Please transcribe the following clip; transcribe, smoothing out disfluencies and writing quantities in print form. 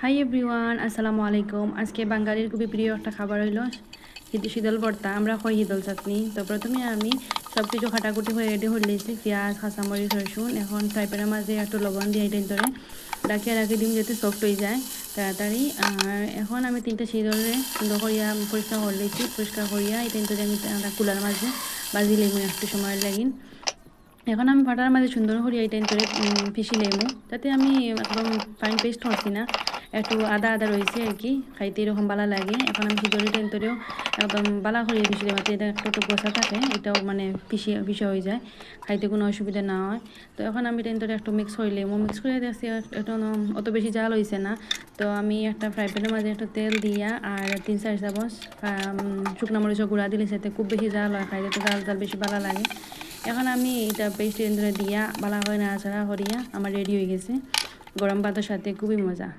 Hi everyone, আসসালামু আলাইকুম। আজকে বাঙালির খুবই প্রিয় একটা খাবার হইল শীতল ভর্তা। আমরা খাই শীতল চাটনি। তো প্রথমে আমি সব কিছু কাটাকুটি হয়ে রেডি হয়ে নিয়েছি, পেঁয়াজ, কাঁচামরিচ, রসুন। এখন ফ্রাই প্যানের মাঝে একটু লবণ দিয়ে এটা ধরে রাখি দিন যাতে সফট হয়ে যায় তাড়াতাড়ি। আর এখন আমি 3টা শীতলে সুন্দর করিয়া পরিষ্কার করে দিয়েছি। পরিষ্কার করিয়া এটা ধরে আমি কুলার মাঝে বাজি লেবু একটু সময় লাগিন। এখন আমি পাটার মাঝে সুন্দর করিয়া এই টাইম করে পিষি লেমু, তাতে আমি একদম ফাইন পেস্ট করছি না, একটু আদা আদা রয়েছে আর কি, খাইতে এরকম বালা লাগে। এখন আমি শীতলের টাইম করেও একদম বালা করিয়ে পিষি দেবো, এটা একটু গোসা থাকে, এটাও মানে পিষা হয়ে যায়, খাইতে কোনো অসুবিধা না হয়। তো এখন আমি টাইম ধরে একটু মিক্স করে লেমু মিক্স করে দেখছি একটু অত বেশি জাল হয়েছে না। তো আমি একটা ফ্রাই প্যানের মাঝে একটু তেল দিয়া আর 3-4 চামচ শুকনো মরিচের গুঁড়া দিলে সাথে খুব বেশি জাল হয়, খাইতে তো জাল বেশি ভালো লাগে। এখন আমি এটা পেস্ট ধরে দিয়া ভালো করে নাড়াচাড়া করিয়া আমার রেডি হয়ে গেছে, গরম ভাতের সাথে খুবই মজা।